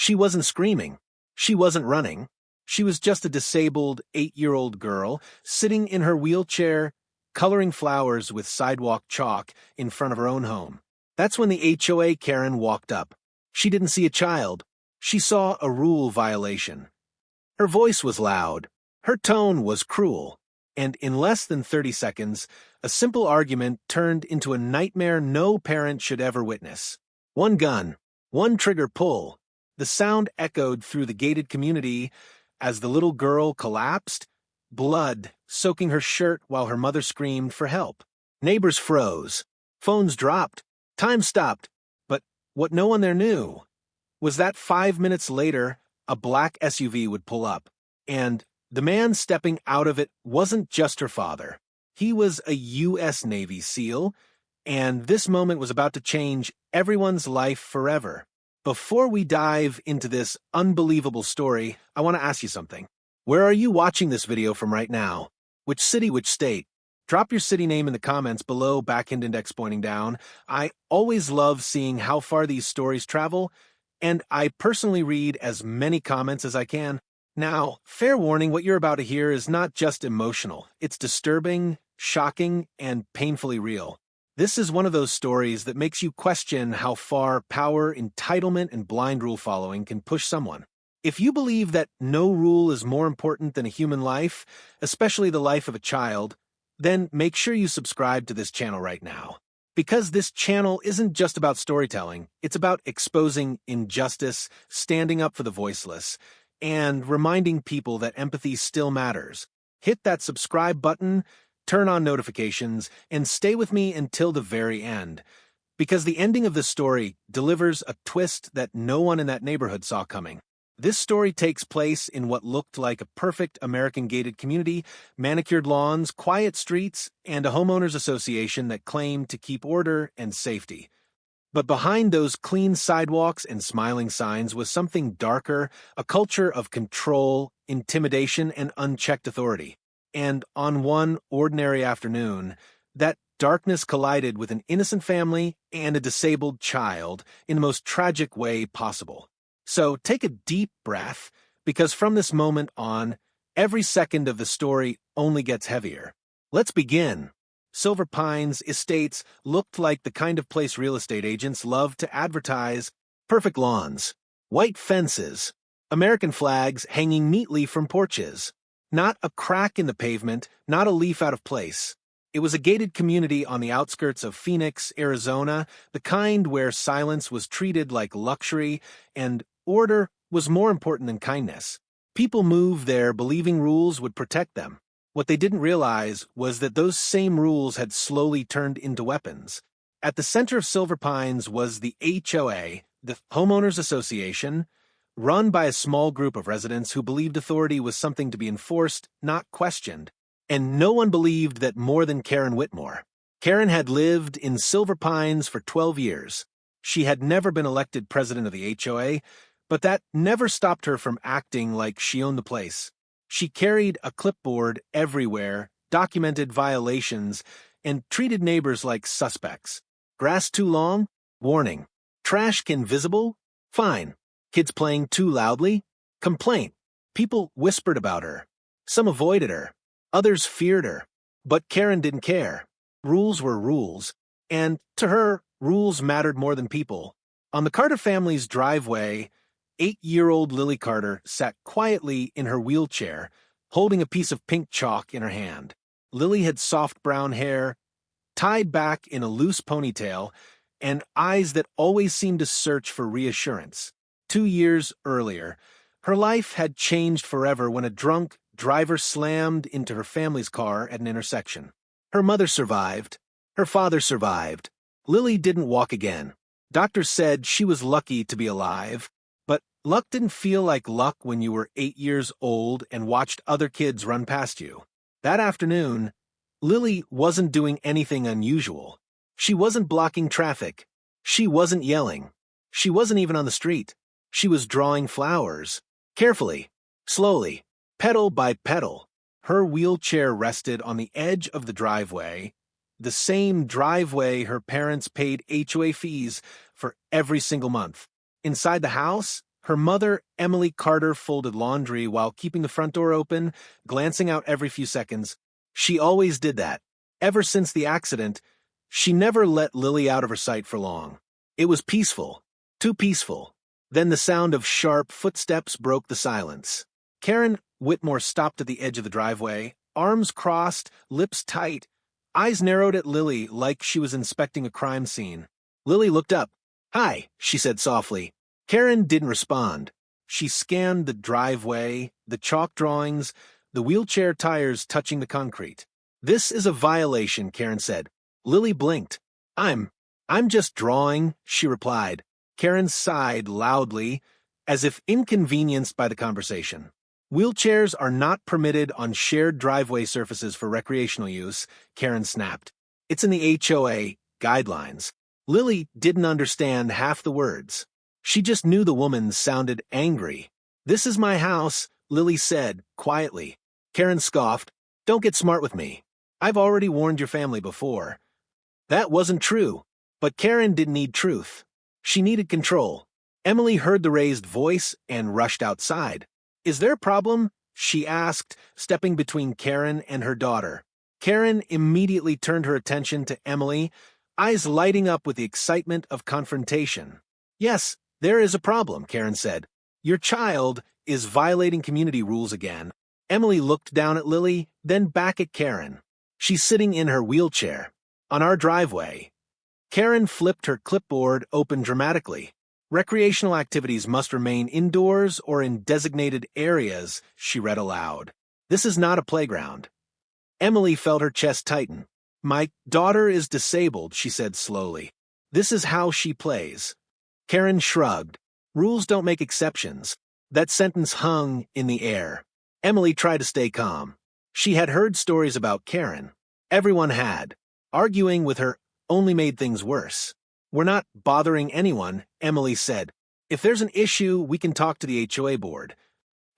She wasn't screaming. She wasn't running. She was just a disabled 8-year-old girl sitting in her wheelchair, coloring flowers with sidewalk chalk in front of her own home. That's when the HOA Karen walked up. She didn't see a child. She saw a rule violation. Her voice was loud. Her tone was cruel. And in less than 30 seconds, a simple argument turned into a nightmare no parent should ever witness. One gun, one trigger pull. The sound echoed through the gated community as the little girl collapsed, blood soaking her shirt while her mother screamed for help. Neighbors froze. Phones dropped. Time stopped. But what no one there knew was that 5 minutes later, a black SUV would pull up, and the man stepping out of it wasn't just her father. He was a U.S. Navy SEAL, and this moment was about to change everyone's life forever. Before we dive into this unbelievable story, I want to ask you something. Where are you watching this video from right now? Which city, which state? Drop your city name in the comments below, backhand index pointing down. I always love seeing how far these stories travel, and I personally read as many comments as I can. Now, fair warning, what you're about to hear is not just emotional. It's disturbing, shocking, and painfully real. This is one of those stories that makes you question how far power, entitlement, and blind rule following can push someone. If you believe that no rule is more important than a human life, especially the life of a child, then make sure you subscribe to this channel right now. Because this channel isn't just about storytelling, it's about exposing injustice, standing up for the voiceless, and reminding people that empathy still matters. Hit that subscribe button, turn on notifications, and stay with me until the very end. Because the ending of this story delivers a twist that no one in that neighborhood saw coming. This story takes place in what looked like a perfect American gated community, manicured lawns, quiet streets, and a homeowners association that claimed to keep order and safety. But behind those clean sidewalks and smiling signs was something darker, a culture of control, intimidation, and unchecked authority. And on one ordinary afternoon, that darkness collided with an innocent family and a disabled child in the most tragic way possible. So take a deep breath, because from this moment on, every second of the story only gets heavier. Let's begin. Silver Pines Estates looked like the kind of place real estate agents love to advertise. Perfect lawns, white fences, American flags hanging neatly from porches. Not a crack in the pavement, not a leaf out of place. It was a gated community on the outskirts of Phoenix, Arizona, the kind where silence was treated like luxury and order was more important than kindness. People moved there believing rules would protect them. What they didn't realize was that those same rules had slowly turned into weapons. At the center of Silver Pines was the HOA, the Homeowners Association, run by a small group of residents who believed authority was something to be enforced, not questioned. And no one believed that more than Karen Whitmore. Karen had lived in Silver Pines for 12 years. She had never been elected president of the HOA, but that never stopped her from acting like she owned the place. She carried a clipboard everywhere, documented violations, and treated neighbors like suspects. Grass too long? Warning. Trash can visible? Fine. Kids playing too loudly? Complaint. People whispered about her. Some avoided her. Others feared her. But Karen didn't care. Rules were rules. And to her, rules mattered more than people. On the Carter family's driveway, 8-year-old Lily Carter sat quietly in her wheelchair, holding a piece of pink chalk in her hand. Lily had soft brown hair, tied back in a loose ponytail, and eyes that always seemed to search for reassurance. 2 years earlier, her life had changed forever when a drunk driver slammed into her family's car at an intersection. Her mother survived. Her father survived. Lily didn't walk again. Doctors said she was lucky to be alive. But luck didn't feel like luck when you were 8 years old and watched other kids run past you. That afternoon, Lily wasn't doing anything unusual. She wasn't blocking traffic. She wasn't yelling. She wasn't even on the street. She was drawing flowers. Carefully, slowly, petal by petal. Her wheelchair rested on the edge of the driveway, the same driveway her parents paid HOA fees for every single month. Inside the house, Her mother, Emily Carter, folded laundry while keeping the front door open, glancing out every few seconds. She always did that. Ever since the accident, she never let Lily out of her sight for long. It was peaceful. Too peaceful. Then the sound of sharp footsteps broke the silence. Karen Whitmore stopped at the edge of the driveway, arms crossed, lips tight, eyes narrowed at Lily like she was inspecting a crime scene. Lily looked up. "Hi," she said softly. Karen didn't respond. She scanned the driveway, the chalk drawings, the wheelchair tires touching the concrete. "This is a violation," Karen said. Lily blinked. I'm just drawing," she replied. Karen sighed loudly, as if inconvenienced by the conversation. "Wheelchairs are not permitted on shared driveway surfaces for recreational use," Karen snapped. "It's in the HOA guidelines." Lily didn't understand half the words. She just knew the woman sounded angry. "This is my house," Lily said, quietly. Karen scoffed. "Don't get smart with me. I've already warned your family before." That wasn't true, but Karen didn't need truth. She needed control. Emily heard the raised voice and rushed outside. "Is there a problem?" she asked, stepping between Karen and her daughter. Karen immediately turned her attention to Emily, eyes lighting up with the excitement of confrontation. "Yes, there is a problem," Karen said. "Your child is violating community rules again." Emily looked down at Lily, then back at Karen. "She's sitting in her wheelchair. On our driveway." Karen flipped her clipboard open dramatically. "Recreational activities must remain indoors or in designated areas," she read aloud. "This is not a playground." Emily felt her chest tighten. "My daughter is disabled," she said slowly. "This is how she plays." Karen shrugged. "Rules don't make exceptions." That sentence hung in the air. Emily tried to stay calm. She had heard stories about Karen. Everyone had. Arguing with her only made things worse. "We're not bothering anyone," Emily said. "If there's an issue, we can talk to the HOA board."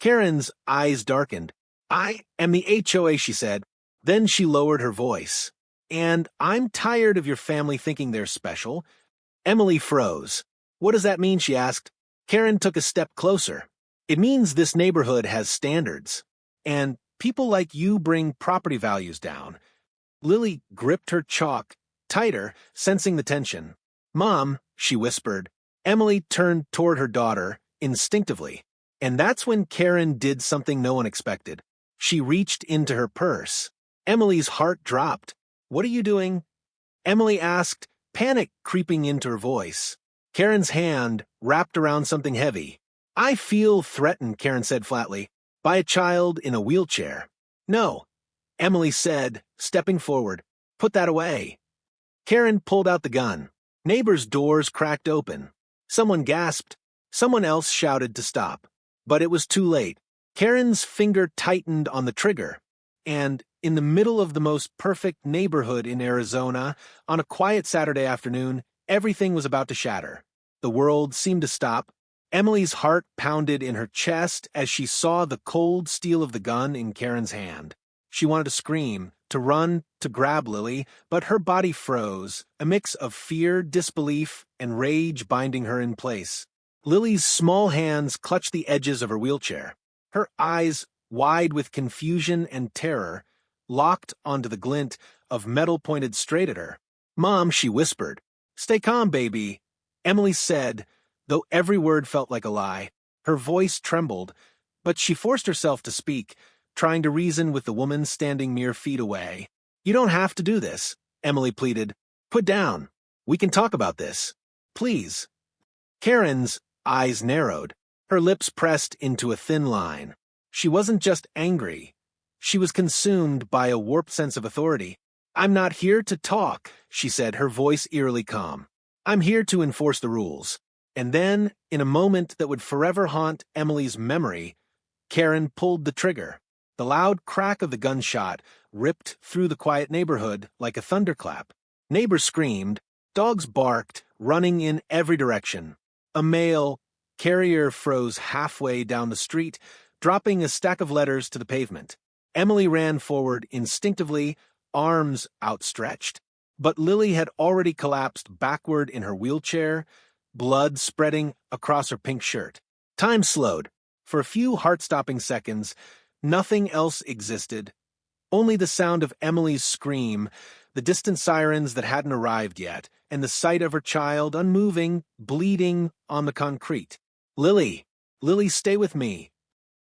Karen's eyes darkened. "I am the HOA," she said. Then she lowered her voice. "And I'm tired of your family thinking they're special." Emily froze. "What does that mean?" she asked. Karen took a step closer. "It means this neighborhood has standards. And people like you bring property values down." Lily gripped her chalk tighter, sensing the tension. "Mom," she whispered. Emily turned toward her daughter, instinctively. And that's when Karen did something no one expected. She reached into her purse. Emily's heart dropped. "What are you doing?" Emily asked, panic creeping into her voice. Karen's hand wrapped around something heavy. "I feel threatened," Karen said flatly, "by a child in a wheelchair." "No," Emily said, stepping forward. "Put that away." Karen pulled out the gun. Neighbors' doors cracked open. Someone gasped. Someone else shouted to stop. But it was too late. Karen's finger tightened on the trigger. And in the middle of the most perfect neighborhood in Arizona, on a quiet Saturday afternoon, everything was about to shatter. The world seemed to stop. Emily's heart pounded in her chest as she saw the cold steel of the gun in Karen's hand. She wanted to scream, to run, to grab Lily, but her body froze, a mix of fear, disbelief, and rage binding her in place. Lily's small hands clutched the edges of her wheelchair. Her eyes, wide with confusion and terror, locked onto the glint of metal pointed straight at her. "Mom," she whispered. "Stay calm, baby," Emily said, though every word felt like a lie. Her voice trembled, but she forced herself to speak, trying to reason with the woman standing mere feet away. "You don't have to do this," Emily pleaded. "Put down. We can talk about this. Please." Karen's eyes narrowed. Her lips pressed into a thin line. She wasn't just angry. She was consumed by a warped sense of authority. "I'm not here to talk," she said, her voice eerily calm. "I'm here to enforce the rules." And then, in a moment that would forever haunt Emily's memory, Karen pulled the trigger. The loud crack of the gunshot ripped through the quiet neighborhood like a thunderclap. Neighbors screamed, dogs barked, running in every direction. A mail carrier froze halfway down the street, dropping a stack of letters to the pavement. Emily ran forward instinctively, arms outstretched. But Lily had already collapsed backward in her wheelchair, blood spreading across her pink shirt. Time slowed. For a few heart-stopping seconds, nothing else existed. Only the sound of Emily's scream, the distant sirens that hadn't arrived yet, and the sight of her child unmoving, bleeding on the concrete. "Lily! Lily, stay with me!"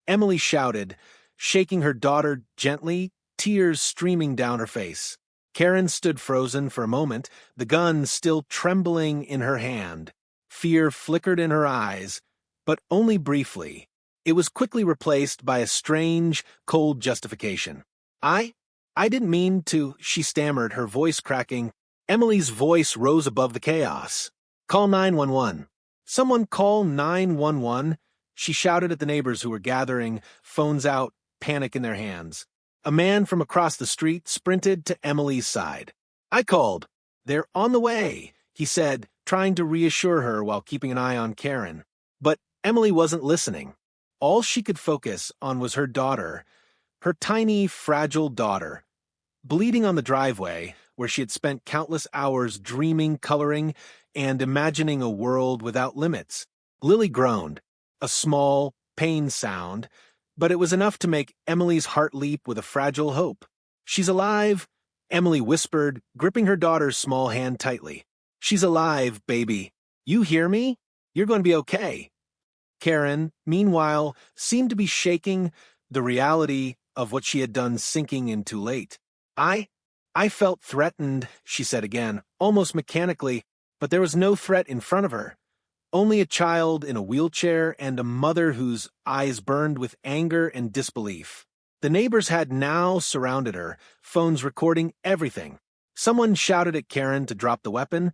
Emily shouted, shaking her daughter gently, tears streaming down her face. Karen stood frozen for a moment, the gun still trembling in her hand. Fear flickered in her eyes, but only briefly. It was quickly replaced by a strange, cold justification. I didn't mean to," she stammered, her voice cracking. Emily's voice rose above the chaos. "Call 911. Someone call 911. She shouted at the neighbors who were gathering, phones out, panic in their hands. A man from across the street sprinted to Emily's side. "I called. They're on the way," he said, trying to reassure her while keeping an eye on Karen. But Emily wasn't listening. All she could focus on was her daughter, her tiny, fragile daughter, bleeding on the driveway where she had spent countless hours dreaming, coloring, and imagining a world without limits. Lily groaned, a small, pained sound, but it was enough to make Emily's heart leap with a fragile hope. "She's alive," Emily whispered, gripping her daughter's small hand tightly. "She's alive, baby. You hear me? You're going to be okay." Karen, meanwhile, seemed to be shaking, the reality of what she had done sinking in too late. I felt threatened," she said again, almost mechanically, but there was no threat in front of her. Only a child in a wheelchair and a mother whose eyes burned with anger and disbelief. The neighbors had now surrounded her, phones recording everything. Someone shouted at Karen to drop the weapon,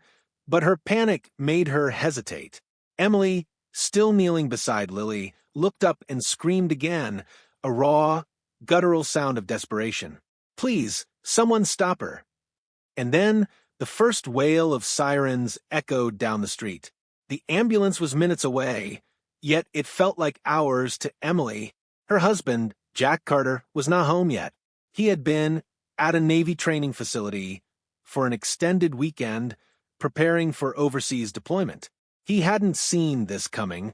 but her panic made her hesitate. Emily, still kneeling beside Lily, looked up and screamed again, a raw, guttural sound of desperation. "Please, someone stop her." And then the first wail of sirens echoed down the street. The ambulance was minutes away, yet it felt like hours to Emily. Her husband, Jack Carter, was not home yet. He had been at a Navy training facility for an extended weekend, preparing for overseas deployment. He hadn't seen this coming.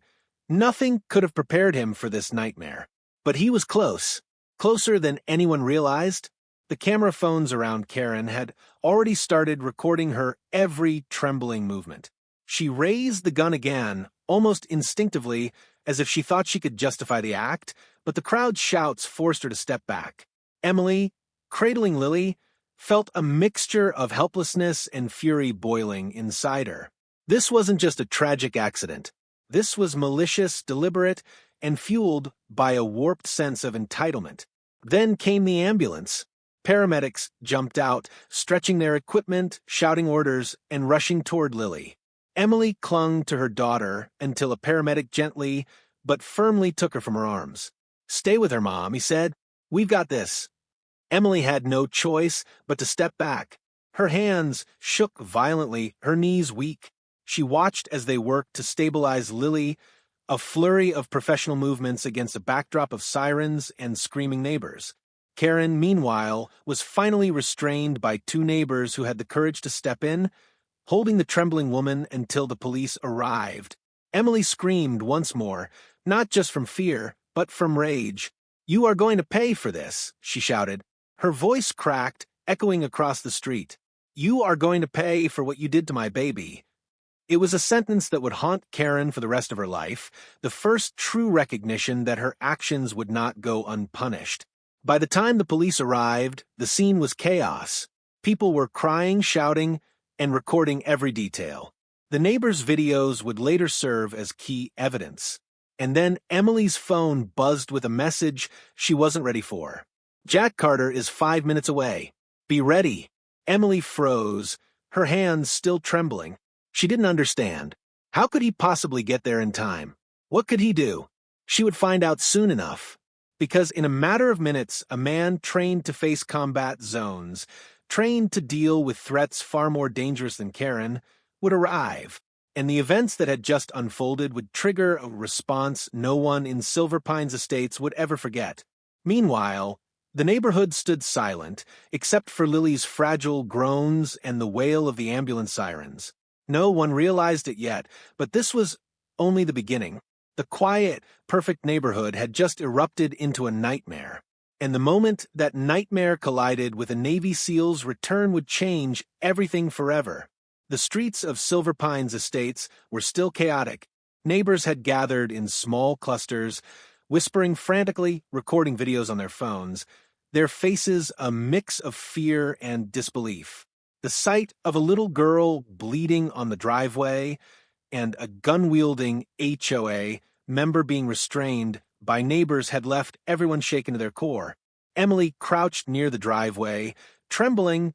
Nothing could have prepared him for this nightmare. But he was close, closer than anyone realized. The camera phones around Karen had already started recording her every trembling movement. She raised the gun again, almost instinctively, as if she thought she could justify the act, but the crowd's shouts forced her to step back. Emily, cradling Lily, felt a mixture of helplessness and fury boiling inside her. This wasn't just a tragic accident. This was malicious, deliberate, and fueled by a warped sense of entitlement. Then came the ambulance. Paramedics jumped out, stretching their equipment, shouting orders, and rushing toward Lily. Emily clung to her daughter until a paramedic gently but firmly took her from her arms. "Stay with her, Mom," he said. "We've got this." Emily had no choice but to step back. Her hands shook violently, her knees weak. She watched as they worked to stabilize Lily, a flurry of professional movements against a backdrop of sirens and screaming neighbors. Karen, meanwhile, was finally restrained by two neighbors who had the courage to step in, holding the trembling woman until the police arrived. Emily screamed once more, not just from fear, but from rage. "You are going to pay for this," she shouted. Her voice cracked, echoing across the street. "You are going to pay for what you did to my baby." It was a sentence that would haunt Karen for the rest of her life, the first true recognition that her actions would not go unpunished. By the time the police arrived, the scene was chaos. People were crying, shouting, and recording every detail. The neighbors' videos would later serve as key evidence. And then Emily's phone buzzed with a message she wasn't ready for. "Jack Carter is 5 minutes away. Be ready." Emily froze, her hands still trembling. She didn't understand. How could he possibly get there in time? What could he do? She would find out soon enough. Because in a matter of minutes, a man trained to face combat zones, trained to deal with threats far more dangerous than Karen, would arrive, and the events that had just unfolded would trigger a response no one in Silver Pines Estates would ever forget. Meanwhile, the neighborhood stood silent, except for Lily's fragile groans and the wail of the ambulance sirens. No one realized it yet, but this was only the beginning. The quiet, perfect neighborhood had just erupted into a nightmare. And the moment that nightmare collided with a Navy SEAL's return would change everything forever. The streets of Silver Pines Estates were still chaotic. Neighbors had gathered in small clusters, whispering frantically, recording videos on their phones, their faces a mix of fear and disbelief. The sight of a little girl bleeding on the driveway and a gun-wielding HOA member being restrained by neighbors had left everyone shaken to their core. Emily crouched near the driveway, trembling,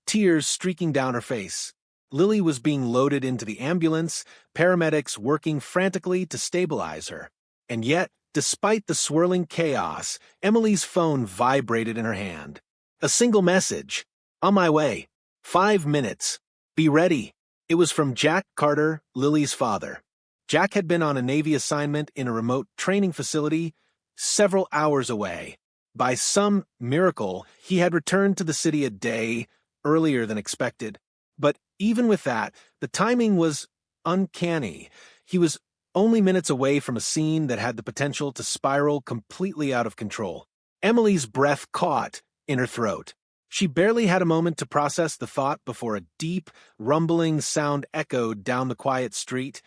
tears streaking down her face. Lily was being loaded into the ambulance, paramedics working frantically to stabilize her. And yet, despite the swirling chaos, Emily's phone vibrated in her hand. A single message. On my way. 5 minutes. Be ready. It was from Jack Carter, Lily's father. Jack had been on a Navy assignment in a remote training facility several hours away. By some miracle, he had returned to the city a day earlier than expected. But even with that, the timing was uncanny. He was only minutes away from a scene that had the potential to spiral completely out of control. Emily's breath caught in her throat. She barely had a moment to process the thought before a deep, rumbling sound echoed down the quiet street,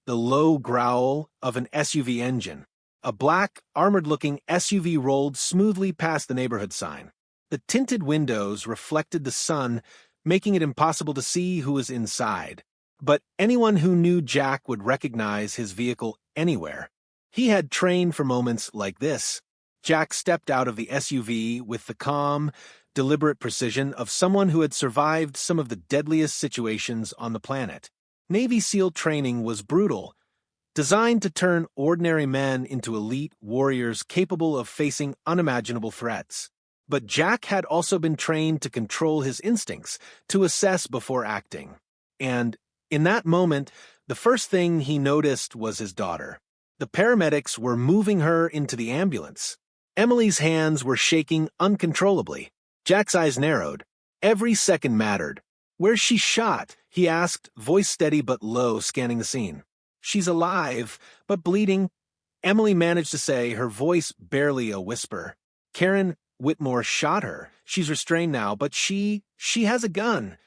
the low growl of an SUV engine. A black, armored-looking SUV rolled smoothly past the neighborhood sign. The tinted windows reflected the sun, making it impossible to see who was inside. But anyone who knew Jack would recognize his vehicle anywhere. He had trained for moments like this. Jack stepped out of the SUV with the calm, deliberate precision of someone who had survived some of the deadliest situations on the planet. Navy SEAL training was brutal, designed to turn ordinary men into elite warriors capable of facing unimaginable threats. But Jack had also been trained to control his instincts, to assess before acting. And in that moment, the first thing he noticed was his daughter. The paramedics were moving her into the ambulance. Emily's hands were shaking uncontrollably. Jack's eyes narrowed. Every second mattered. "Where's she shot?" he asked, voice steady but low, scanning the scene. "She's alive, but bleeding," Emily managed to say, her voice barely a whisper. "Karen Whitmore shot her. She's restrained now, but she has a gun."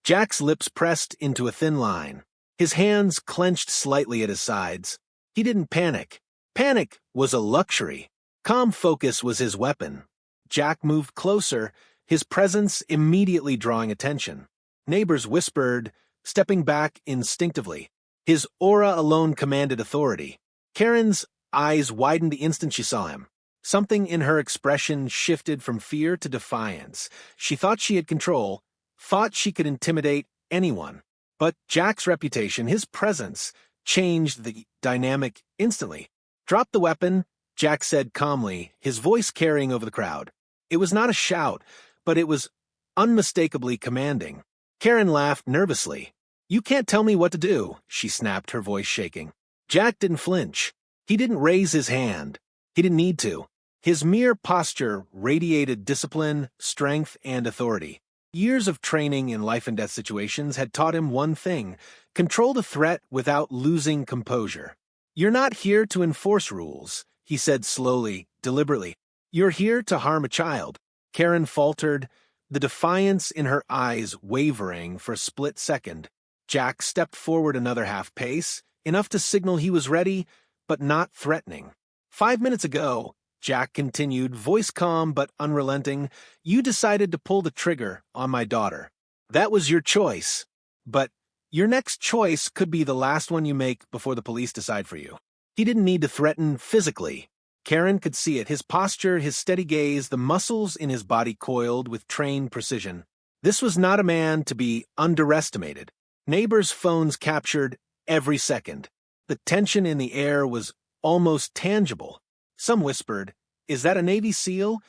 Jack's lips pressed into a thin line. His hands clenched slightly at his sides. He didn't panic. Panic was a luxury. Calm focus was his weapon. Jack moved closer, his presence immediately drawing attention. Neighbors whispered, stepping back instinctively. His aura alone commanded authority. Karen's eyes widened the instant she saw him. Something in her expression shifted from fear to defiance. She thought she had control, thought she could intimidate anyone. But Jack's reputation, his presence, changed the dynamic instantly. "Drop the weapon," Jack said calmly, his voice carrying over the crowd. It was not a shout, but it was unmistakably commanding. Karen laughed nervously. "You can't tell me what to do," she snapped, her voice shaking. Jack didn't flinch. He didn't raise his hand. He didn't need to. His mere posture radiated discipline, strength, and authority. Years of training in life-and-death situations had taught him one thing: control the threat without losing composure. "You're not here to enforce rules," he said slowly, deliberately. "You're here to harm a child." Karen faltered, the defiance in her eyes wavering for a split second. Jack stepped forward another half pace, enough to signal he was ready, but not threatening. "5 minutes ago," Jack continued, voice calm but unrelenting, "you decided to pull the trigger on my daughter. That was your choice. But your next choice could be the last one you make before the police decide for you." He didn't need to threaten physically. Karen could see it, his posture, his steady gaze, the muscles in his body coiled with trained precision. This was not a man to be underestimated. Neighbors' phones captured every second. The tension in the air was almost tangible. Some whispered, "Is that a Navy SEAL?"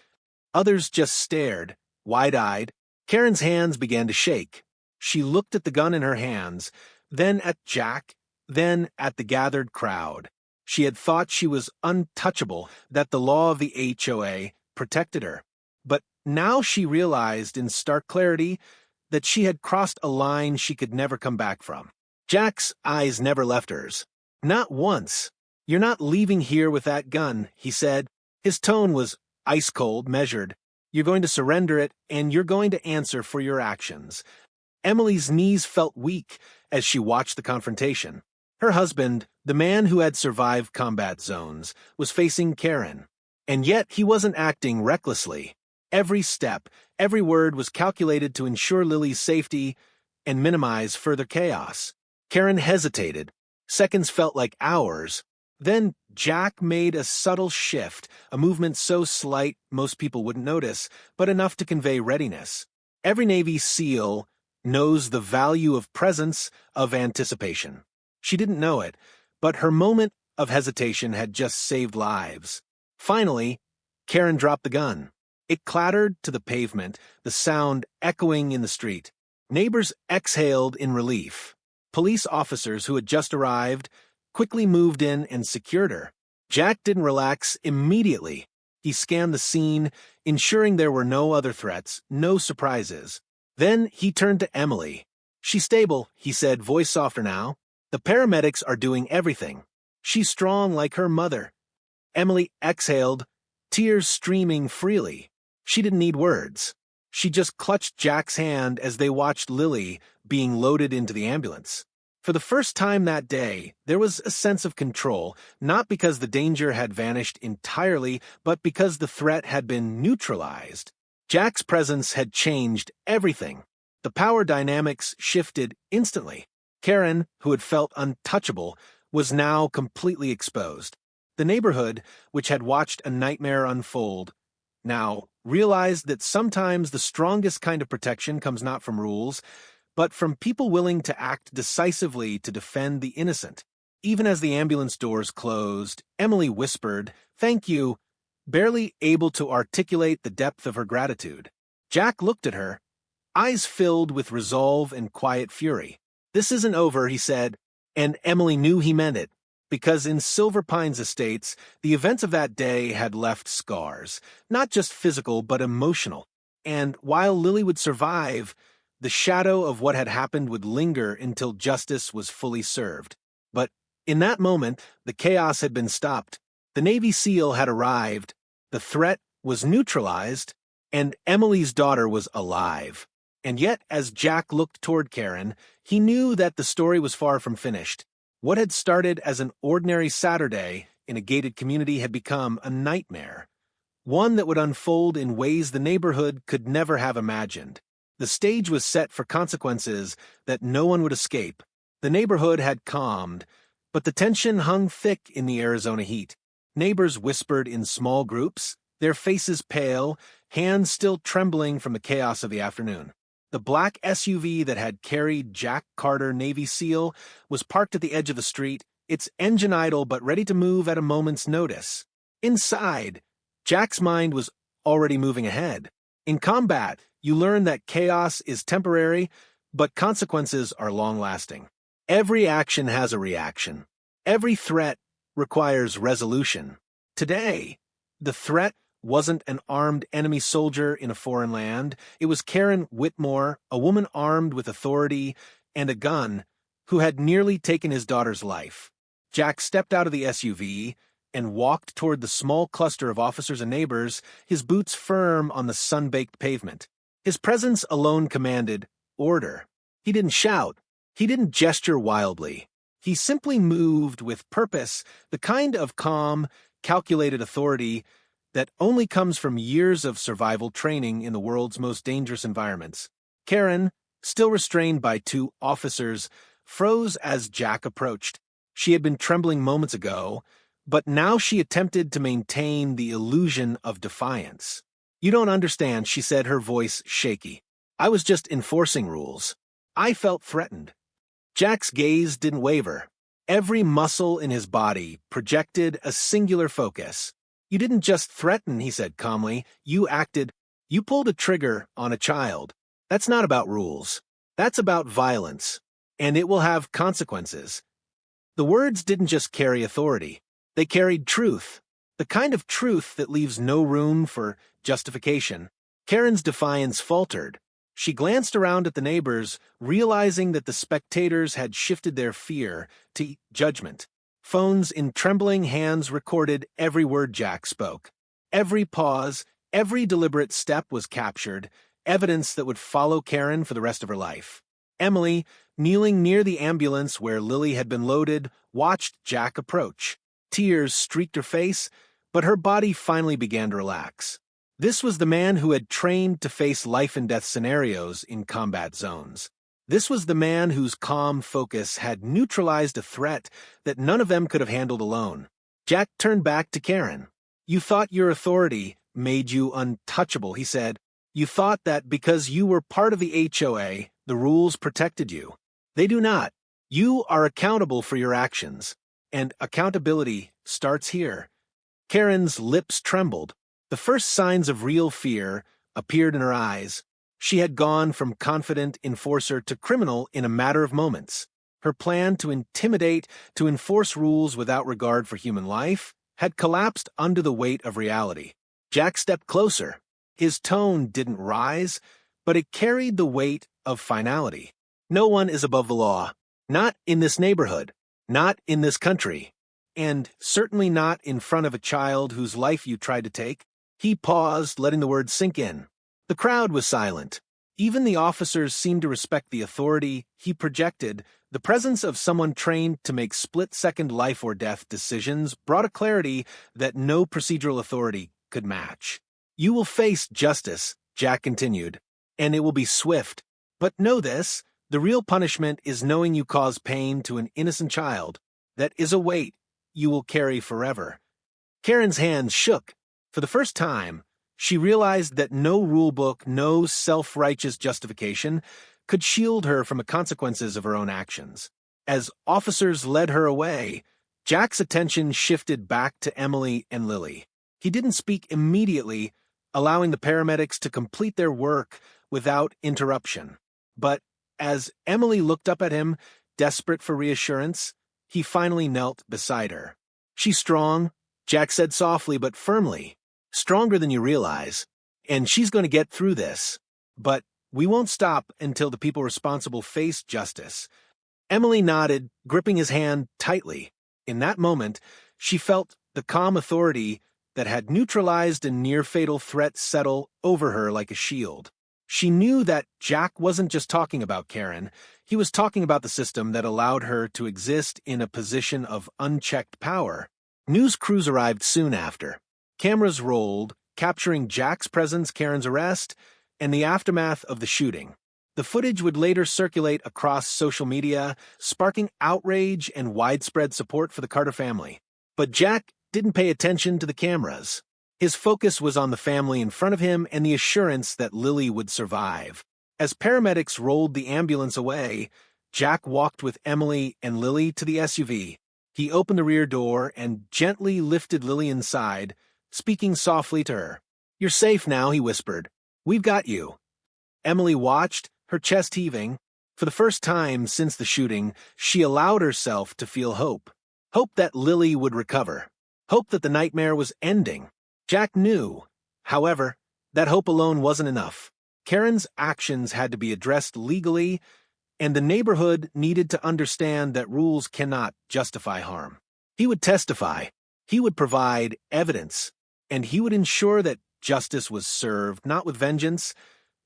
Others just stared, wide-eyed. Karen's hands began to shake. She looked at the gun in her hands, then at Jack, then at the gathered crowd. She had thought she was untouchable, that the law of the HOA protected her. But now she realized in stark clarity that she had crossed a line she could never come back from. Jack's eyes never left hers. Not once. "You're not leaving here with that gun," he said. His tone was ice-cold, measured. "You're going to surrender it, and you're going to answer for your actions." Emily's knees felt weak as she watched the confrontation. Her husband, the man who had survived combat zones, was facing Karen. And yet he wasn't acting recklessly. Every step, every word was calculated to ensure Lily's safety and minimize further chaos. Karen hesitated. Seconds felt like hours. Then Jack made a subtle shift, a movement so slight most people wouldn't notice, but enough to convey readiness. Every Navy SEAL knows the value of presence, of anticipation. She didn't know it, but her moment of hesitation had just saved lives. Finally, Karen dropped the gun. It clattered to the pavement, the sound echoing in the street. Neighbors exhaled in relief. Police officers who had just arrived quickly moved in and secured her. Jack didn't relax immediately. He scanned the scene, ensuring there were no other threats, no surprises. Then he turned to Emily. "She's stable," he said, voice softer now. "The paramedics are doing everything. She's strong like her mother." Emily exhaled, tears streaming freely. She didn't need words. She just clutched Jack's hand as they watched Lily being loaded into the ambulance. For the first time that day, there was a sense of control, not because the danger had vanished entirely, but because the threat had been neutralized. Jack's presence had changed everything. The power dynamics shifted instantly. Karen, who had felt untouchable, was now completely exposed. The neighborhood, which had watched a nightmare unfold, now realized that sometimes the strongest kind of protection comes not from rules, but from people willing to act decisively to defend the innocent. Even as the ambulance doors closed, Emily whispered, "Thank you," barely able to articulate the depth of her gratitude. Jack looked at her, eyes filled with resolve and quiet fury. "This isn't over," he said, and Emily knew he meant it, because in Silver Pines Estates, the events of that day had left scars, not just physical but emotional. And while Lily would survive, the shadow of what had happened would linger until justice was fully served. But in that moment, the chaos had been stopped. The Navy SEAL had arrived, the threat was neutralized, and Emily's daughter was alive. And yet, as Jack looked toward Karen, he knew that the story was far from finished. What had started as an ordinary Saturday in a gated community had become a nightmare, one that would unfold in ways the neighborhood could never have imagined. The stage was set for consequences that no one would escape. The neighborhood had calmed, but the tension hung thick in the Arizona heat. Neighbors whispered in small groups, their faces pale, hands still trembling from the chaos of the afternoon. The black SUV that had carried Jack Carter, Navy SEAL, was parked at the edge of the street, its engine idle but ready to move at a moment's notice. Inside, Jack's mind was already moving ahead. In combat, you learn that chaos is temporary, but consequences are long-lasting. Every action has a reaction. Every threat requires resolution. Today, the threat wasn't an armed enemy soldier in a foreign land. It was Karen Whitmore, a woman armed with authority and a gun, who had nearly taken his daughter's life. Jack stepped out of the SUV and walked toward the small cluster of officers and neighbors, his boots firm on the sun-baked pavement. His presence alone commanded order. He didn't shout. He didn't gesture wildly. He simply moved with purpose, the kind of calm, calculated authority that only comes from years of survival training in the world's most dangerous environments. Karen, still restrained by two officers, froze as Jack approached. She had been trembling moments ago, but now she attempted to maintain the illusion of defiance. "You don't understand," she said, her voice shaky. "I was just enforcing rules. I felt threatened." Jack's gaze didn't waver. Every muscle in his body projected a singular focus. "You didn't just threaten," he said calmly. "You acted. You pulled a trigger on a child. That's not about rules. That's about violence. And it will have consequences." The words didn't just carry authority. They carried truth. The kind of truth that leaves no room for justification. Karen's defiance faltered. She glanced around at the neighbors, realizing that the spectators had shifted their fear to judgment. Phones in trembling hands recorded every word Jack spoke. Every pause, every deliberate step was captured, evidence that would follow Karen for the rest of her life. Emily, kneeling near the ambulance where Lily had been loaded, watched Jack approach. Tears streaked her face, but her body finally began to relax. This was the man who had trained to face life-and-death scenarios in combat zones. This was the man whose calm focus had neutralized a threat that none of them could have handled alone. Jack turned back to Karen. "You thought your authority made you untouchable," he said. "You thought that because you were part of the HOA, the rules protected you. They do not. You are accountable for your actions, and accountability starts here." Karen's lips trembled. The first signs of real fear appeared in her eyes. She had gone from confident enforcer to criminal in a matter of moments. Her plan to intimidate, to enforce rules without regard for human life, had collapsed under the weight of reality. Jack stepped closer. His tone didn't rise, but it carried the weight of finality. "No one is above the law. Not in this neighborhood. Not in this country. And certainly not in front of a child whose life you tried to take." He paused, letting the words sink in. The crowd was silent. Even the officers seemed to respect the authority he projected. The presence of someone trained to make split-second life-or-death decisions brought a clarity that no procedural authority could match. "You will face justice," Jack continued, "and it will be swift. But know this, the real punishment is knowing you cause pain to an innocent child. That is a weight you will carry forever." Karen's hands shook. For the first time, she realized that no rulebook, no self-righteous justification could shield her from the consequences of her own actions. As officers led her away, Jack's attention shifted back to Emily and Lily. He didn't speak immediately, allowing the paramedics to complete their work without interruption. But as Emily looked up at him, desperate for reassurance, he finally knelt beside her. "She's strong," Jack said softly but firmly. "Stronger than you realize. And she's going to get through this. But we won't stop until the people responsible face justice." Emily nodded, gripping his hand tightly. In that moment, she felt the calm authority that had neutralized a near-fatal threat settle over her like a shield. She knew that Jack wasn't just talking about Karen. He was talking about the system that allowed her to exist in a position of unchecked power. News crews arrived soon after. Cameras rolled, capturing Jack's presence, Karen's arrest, and the aftermath of the shooting. The footage would later circulate across social media, sparking outrage and widespread support for the Carter family. But Jack didn't pay attention to the cameras. His focus was on the family in front of him and the assurance that Lily would survive. As paramedics rolled the ambulance away, Jack walked with Emily and Lily to the SUV. He opened the rear door and gently lifted Lily inside, speaking softly to her. "You're safe now," he whispered. "We've got you." Emily watched, her chest heaving. For the first time since the shooting, she allowed herself to feel hope. Hope that Lily would recover. Hope that the nightmare was ending. Jack knew, however, that hope alone wasn't enough. Karen's actions had to be addressed legally, and the neighborhood needed to understand that rules cannot justify harm. He would testify. He would provide evidence. And he would ensure that justice was served, not with vengeance,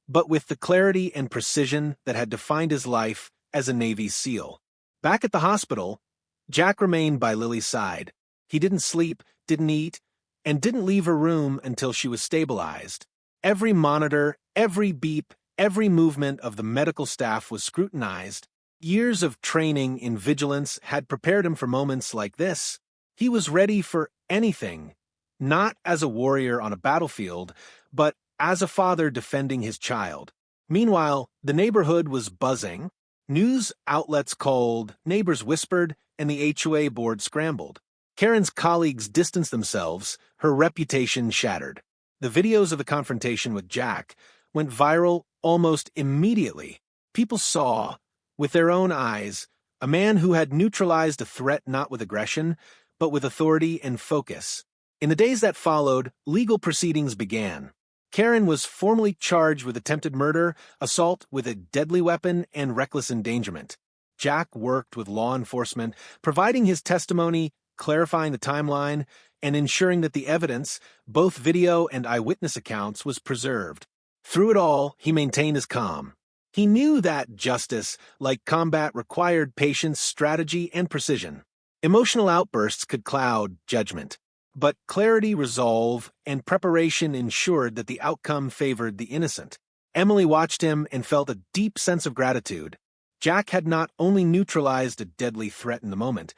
but with the clarity and precision that had defined his life as a Navy SEAL. Back at the hospital, Jack remained by Lily's side. He didn't sleep, didn't eat, and didn't leave her room until she was stabilized. Every monitor, every beep, every movement of the medical staff was scrutinized. Years of training in vigilance had prepared him for moments like this. He was ready for anything. Not as a warrior on a battlefield, but as a father defending his child. Meanwhile, the neighborhood was buzzing. News outlets called, neighbors whispered, and the HOA board scrambled. Karen's colleagues distanced themselves, her reputation shattered. The videos of the confrontation with Jack went viral almost immediately. People saw, with their own eyes, a man who had neutralized a threat not with aggression, but with authority and focus. In the days that followed, legal proceedings began. Karen was formally charged with attempted murder, assault with a deadly weapon, and reckless endangerment. Jack worked with law enforcement, providing his testimony, clarifying the timeline, and ensuring that the evidence, both video and eyewitness accounts, was preserved. Through it all, he maintained his calm. He knew that justice, like combat, required patience, strategy, and precision. Emotional outbursts could cloud judgment, but clarity, resolve, and preparation ensured that the outcome favored the innocent. Emily watched him and felt a deep sense of gratitude. Jack had not only neutralized a deadly threat in the moment,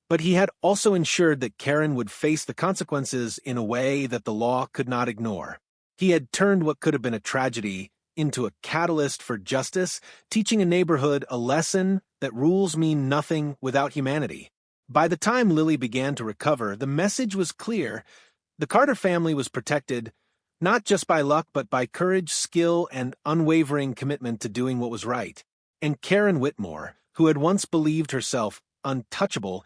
but he had also ensured that Karen would face the consequences in a way that the law could not ignore. He had turned what could have been a tragedy into a catalyst for justice, teaching a neighborhood a lesson that rules mean nothing without humanity. By the time Lily began to recover, the message was clear. The Carter family was protected, not just by luck, but by courage, skill, and unwavering commitment to doing what was right. And Karen Whitmore, who had once believed herself untouchable,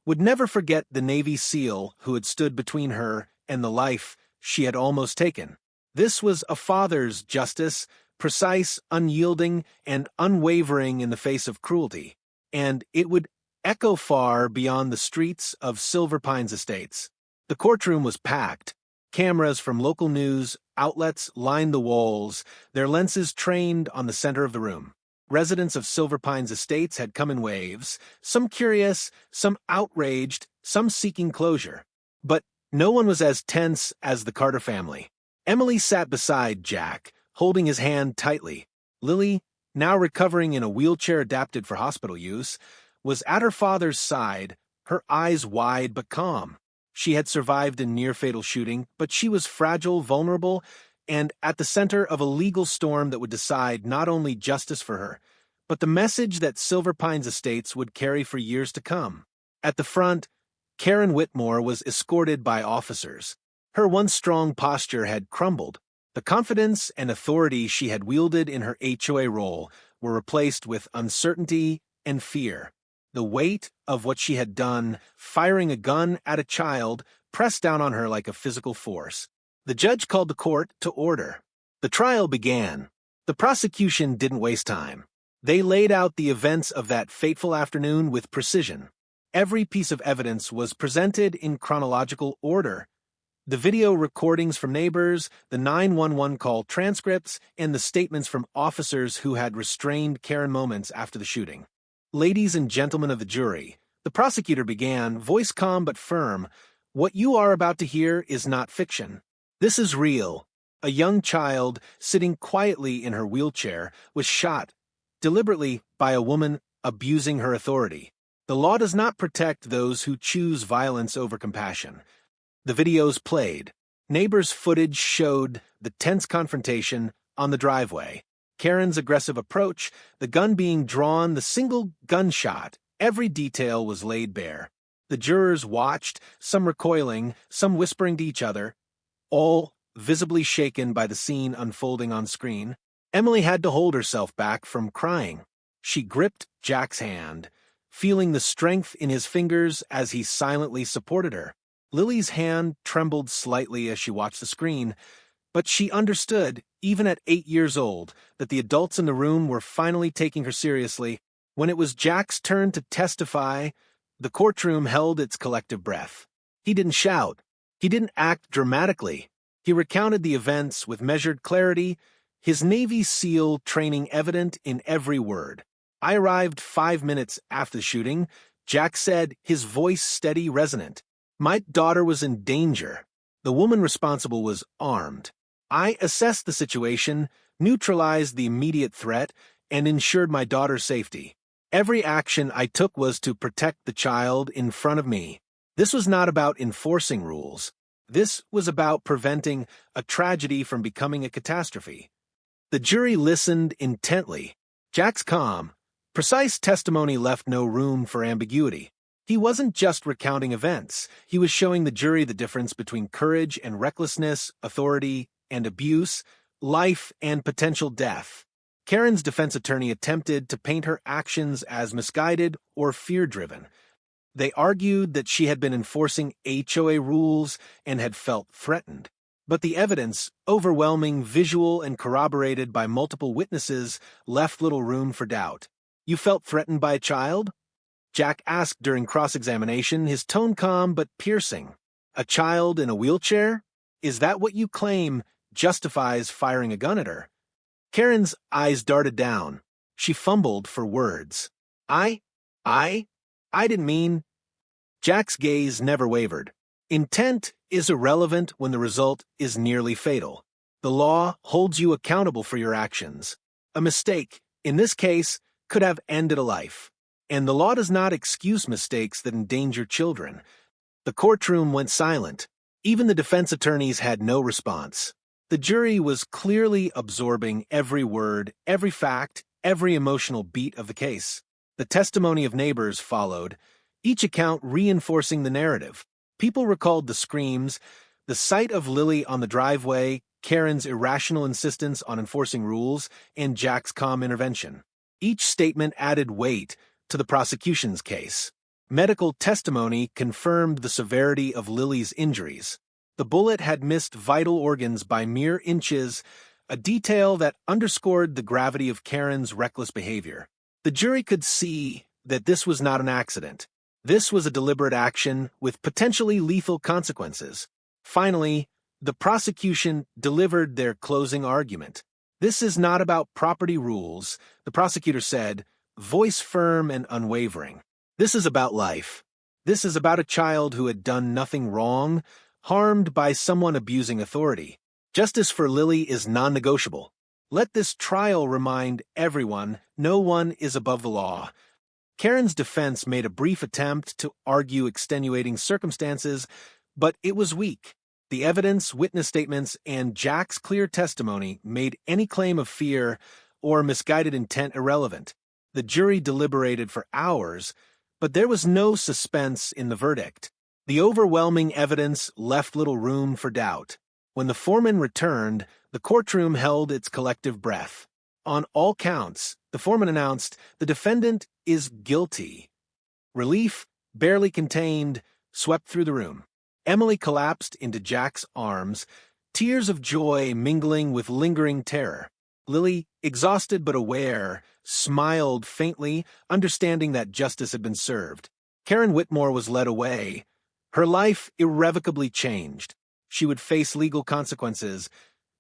would never forget the Navy SEAL who had stood between her and the life she had almost taken. This was a father's justice, precise, unyielding, and unwavering in the face of cruelty, and it would echo far beyond the streets of Silver Pines Estates. The courtroom was packed. Cameras from local news outlets lined the walls, their lenses trained on the center of the room. Residents of Silver Pines Estates had come in waves, some curious, some outraged, some seeking closure. But no one was as tense as the Carter family. Emily sat beside Jack, holding his hand tightly. Lily, now recovering in a wheelchair adapted for hospital use, was at her father's side, her eyes wide but calm. She had survived a near-fatal shooting, but she was fragile, vulnerable, and at the center of a legal storm that would decide not only justice for her, but the message that Silver Pines Estates would carry for years to come. At the front, Karen Whitmore was escorted by officers. Her once strong posture had crumbled. The confidence and authority she had wielded in her HOA role were replaced with uncertainty and fear. The weight of what she had done, firing a gun at a child, pressed down on her like a physical force. The judge called the court to order. The trial began. The prosecution didn't waste time. They laid out the events of that fateful afternoon with precision. Every piece of evidence was presented in chronological order. The video recordings from neighbors, the 911 call transcripts, and the statements from officers who had restrained Karen moments after the shooting. Ladies and gentlemen of the jury, the prosecutor began, voice calm but firm. What you are about to hear is not fiction. This is real. A young child, sitting quietly in her wheelchair, was shot, deliberately, by a woman abusing her authority. The law does not protect those who choose violence over compassion. The videos played. Neighbors' footage showed the tense confrontation on the driveway. Karen's aggressive approach, the gun being drawn, the single gunshot, every detail was laid bare. The jurors watched, some recoiling, some whispering to each other, all visibly shaken by the scene unfolding on screen. Emily had to hold herself back from crying. She gripped Jack's hand, feeling the strength in his fingers as he silently supported her. Lily's hand trembled slightly as she watched the screen, but she understood, even at 8 years old, that the adults in the room were finally taking her seriously. When it was Jack's turn to testify, the courtroom held its collective breath. He didn't shout. He didn't act dramatically. He recounted the events with measured clarity, his Navy SEAL training evident in every word. I arrived 5 minutes after the shooting, Jack said, his voice steady, resonant. My daughter was in danger. The woman responsible was armed. I assessed the situation, neutralized the immediate threat, and ensured my daughter's safety. Every action I took was to protect the child in front of me. This was not about enforcing rules. This was about preventing a tragedy from becoming a catastrophe. The jury listened intently. Jack's calm, precise testimony left no room for ambiguity. He wasn't just recounting events. He was showing the jury the difference between courage and recklessness, authority and abuse, life and potential death. Karen's defense attorney attempted to paint her actions as misguided or fear-driven. They argued that she had been enforcing HOA rules and had felt threatened. But the evidence, overwhelming, visual, and corroborated by multiple witnesses, left little room for doubt. You felt threatened by a child? Jack asked during cross-examination, his tone calm but piercing. A child in a wheelchair? Is that what you claim justifies firing a gun at her? Karen's eyes darted down. She fumbled for words. I didn't mean... Jack's gaze never wavered. Intent is irrelevant when the result is nearly fatal. The law holds you accountable for your actions. A mistake, in this case, could have ended a life. And the law does not excuse mistakes that endanger children. The courtroom went silent. Even the defense attorneys had no response. The jury was clearly absorbing every word, every fact, every emotional beat of the case. The testimony of neighbors followed, each account reinforcing the narrative. People recalled the screams, the sight of Lily on the driveway, Karen's irrational insistence on enforcing rules, and Jack's calm intervention. Each statement added weight to the prosecution's case. Medical testimony confirmed the severity of Lily's injuries. The bullet had missed vital organs by mere inches, a detail that underscored the gravity of Karen's reckless behavior. The jury could see that this was not an accident. This was a deliberate action with potentially lethal consequences. Finally, the prosecution delivered their closing argument. This is not about property rules, the prosecutor said, voice firm and unwavering. This is about life. This is about a child who had done nothing wrong, harmed by someone abusing authority. Justice for Lily is non-negotiable. Let this trial remind everyone no one is above the law. Karen's defense made a brief attempt to argue extenuating circumstances, but it was weak. The evidence, witness statements, and Jack's clear testimony made any claim of fear or misguided intent irrelevant. The jury deliberated for hours, but there was no suspense in the verdict. The overwhelming evidence left little room for doubt. When the foreman returned, the courtroom held its collective breath. On all counts, the foreman announced, the defendant is guilty. Relief, barely contained, swept through the room. Emily collapsed into Jack's arms, tears of joy mingling with lingering terror. Lily, exhausted but aware, smiled faintly, understanding that justice had been served. Karen Whitmore was led away. Her life irrevocably changed. She would face legal consequences,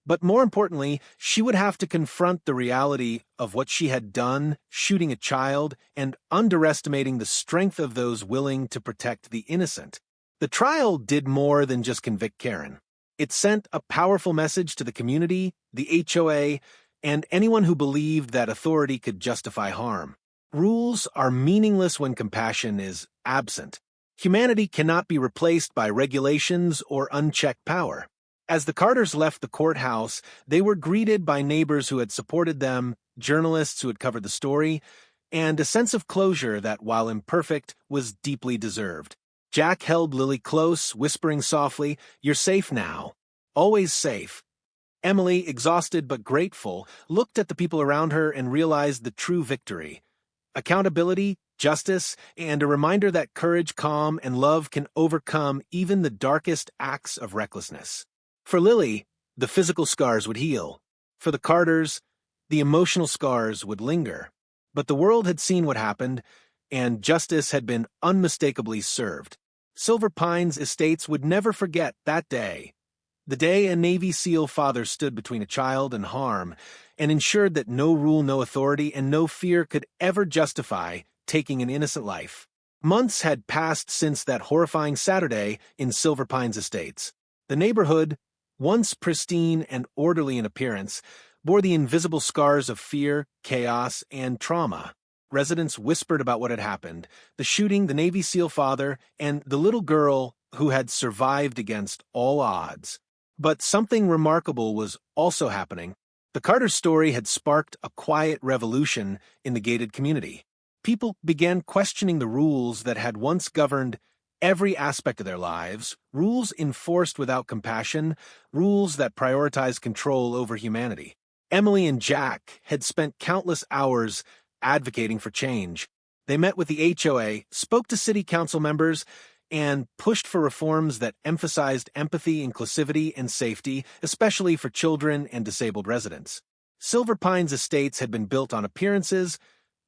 but more importantly, she would have to confront the reality of what she had done, shooting a child, and underestimating the strength of those willing to protect the innocent. The trial did more than just convict Karen. It sent a powerful message to the community, the HOA, and anyone who believed that authority could justify harm. Rules are meaningless when compassion is absent. Humanity cannot be replaced by regulations or unchecked power. As the Carters left the courthouse, they were greeted by neighbors who had supported them, journalists who had covered the story, and a sense of closure that, while imperfect, was deeply deserved. Jack held Lily close, whispering softly, "You're safe now. Always safe." Emily, exhausted but grateful, looked at the people around her and realized the true victory. Accountability, justice, and a reminder that courage, calm, and love can overcome even the darkest acts of recklessness. For Lily, the physical scars would heal. For the Carters, the emotional scars would linger. But the world had seen what happened, and justice had been unmistakably served. Silver Pines Estates would never forget that day. The day a Navy SEAL father stood between a child and harm and ensured that no rule, no authority, and no fear could ever justify taking an innocent life. Months had passed since that horrifying Saturday in Silver Pines Estates. The neighborhood, once pristine and orderly in appearance, bore the invisible scars of fear, chaos, and trauma. Residents whispered about what had happened, the shooting, the Navy SEAL father, and the little girl who had survived against all odds. But something remarkable was also happening. The Carter story had sparked a quiet revolution in the gated community. People began questioning the rules that had once governed every aspect of their lives, rules enforced without compassion, rules that prioritized control over humanity. Emily and Jack had spent countless hours advocating for change. They met with the HOA, spoke to city council members, and pushed for reforms that emphasized empathy, inclusivity, and safety, especially for children and disabled residents. Silver Pines Estates had been built on appearances,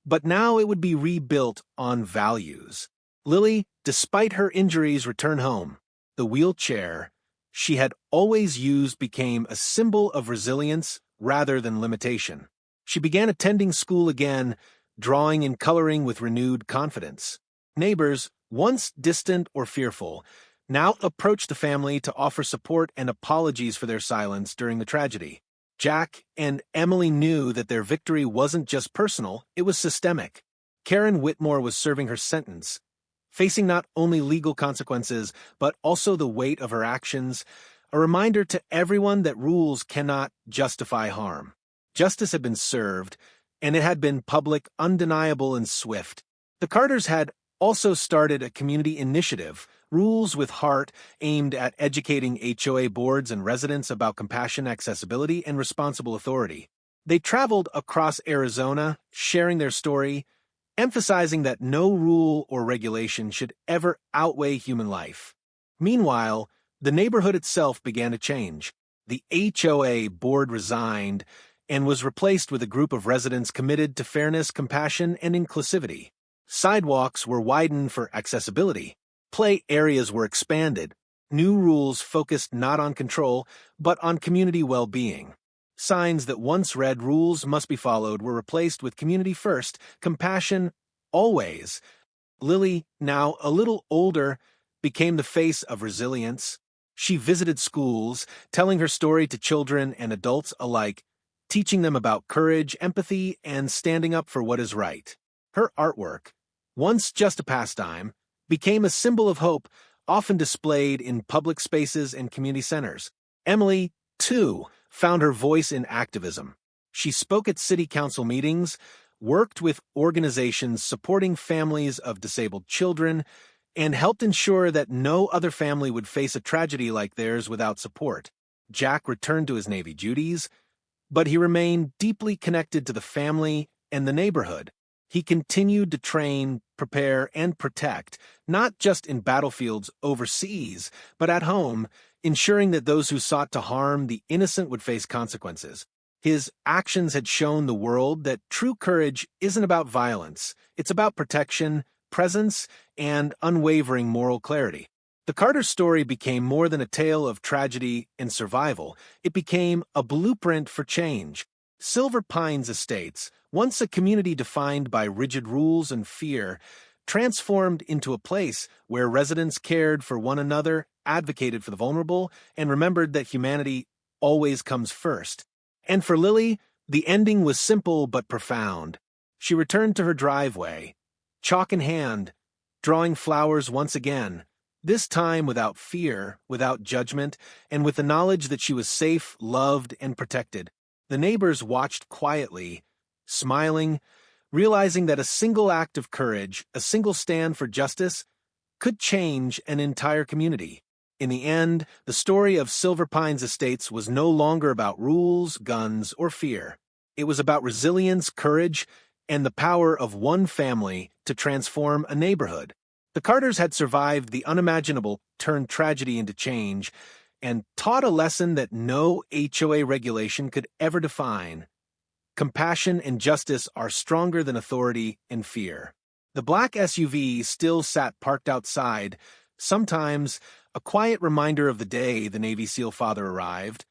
But now it would be rebuilt on values. Lily, despite her injuries, returned home. The wheelchair she had always used became a symbol of resilience rather than limitation. She began attending school again, drawing and coloring with renewed confidence. Neighbors, once distant or fearful, now approached the family to offer support and apologies for their silence during the tragedy. Jack and Emily knew that their victory wasn't just personal, it was systemic. Karen Whitmore was serving her sentence, facing not only legal consequences, but also the weight of her actions, a reminder to everyone that rules cannot justify harm. Justice had been served, and it had been public, undeniable, and swift. The Carters had also started a community initiative, Rules with Heart, aimed at educating HOA boards and residents about compassion, accessibility, and responsible authority. They traveled across Arizona, sharing their story, emphasizing that no rule or regulation should ever outweigh human life. Meanwhile, the neighborhood itself began to change. The HOA board resigned and was replaced with a group of residents committed to fairness, compassion, and inclusivity. Sidewalks were widened for accessibility. Play areas were expanded. New rules focused not on control, but on community well-being. Signs that once read "rules must be followed" were replaced with "community first, compassion always." Lily, now a little older, became the face of resilience. She visited schools, telling her story to children and adults alike, teaching them about courage, empathy, and standing up for what is right. Her artwork, once just a pastime, became a symbol of hope, often displayed in public spaces and community centers. Emily, too, found her voice in activism. She spoke at city council meetings, worked with organizations supporting families of disabled children, and helped ensure that no other family would face a tragedy like theirs without support. Jack returned to his Navy duties, but he remained deeply connected to the family and the neighborhood. He continued to train, prepare, and protect, not just in battlefields overseas, but at home, ensuring that those who sought to harm the innocent would face consequences. His actions had shown the world that true courage isn't about violence. It's about protection, presence, and unwavering moral clarity. The Carter story became more than a tale of tragedy and survival. It became a blueprint for change. Silver Pines Estates, once a community defined by rigid rules and fear, transformed into a place where residents cared for one another, advocated for the vulnerable, and remembered that humanity always comes first. And for Lily, the ending was simple but profound. She returned to her driveway, chalk in hand, drawing flowers once again, this time without fear, without judgment, and with the knowledge that she was safe, loved, and protected. The neighbors watched quietly, smiling, realizing that a single act of courage, a single stand for justice, could change an entire community. In the end, the story of Silver Pines Estates was no longer about rules, guns, or fear. It was about resilience, courage, and the power of one family to transform a neighborhood. The Carters had survived the unimaginable, turned tragedy into change, and taught a lesson that no HOA regulation could ever define. Compassion and justice are stronger than authority and fear. The black SUV still sat parked outside, sometimes a quiet reminder of the day the Navy SEAL father arrived,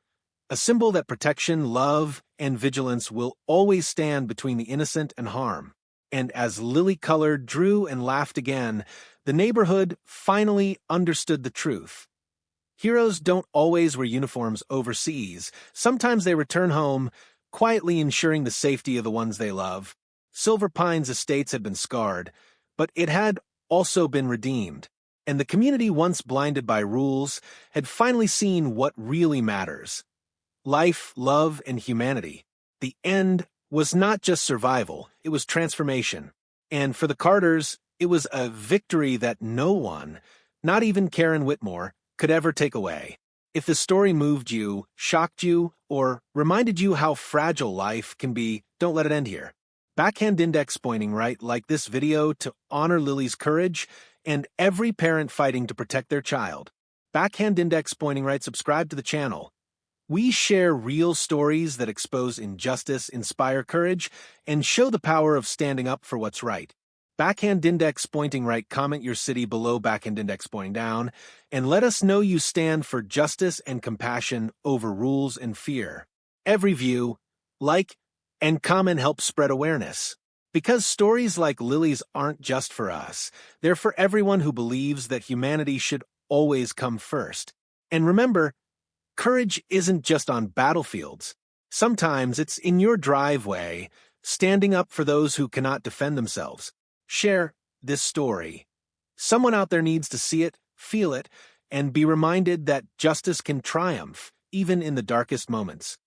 a symbol that protection, love, and vigilance will always stand between the innocent and harm. And as Lily-colored, drew, and laughed again, the neighborhood finally understood the truth. Heroes don't always wear uniforms overseas. Sometimes they return home, quietly ensuring the safety of the ones they love. Silver Pines Estates had been scarred, but it had also been redeemed. And the community, once blinded by rules, had finally seen what really matters: life, love, and humanity. The end was not just survival, it was transformation. And for the Carters, it was a victory that no one, not even Karen Whitmore, could ever take away. If the story moved you, shocked you, or reminded you how fragile life can be, don't let it end here. Backhand index pointing right, like this video to honor Lily's courage and every parent fighting to protect their child. Backhand index pointing right, subscribe to the channel. We share real stories that expose injustice, inspire courage, and show the power of standing up for what's right. Backhand index pointing right, comment your city below backhand index pointing down, and let us know you stand for justice and compassion over rules and fear. Every view, like, and comment helps spread awareness. Because stories like Lily's aren't just for us, they're for everyone who believes that humanity should always come first. And remember, courage isn't just on battlefields. Sometimes it's in your driveway, standing up for those who cannot defend themselves. Share this story. Someone out there needs to see it, feel it, and be reminded that justice can triumph, even in the darkest moments.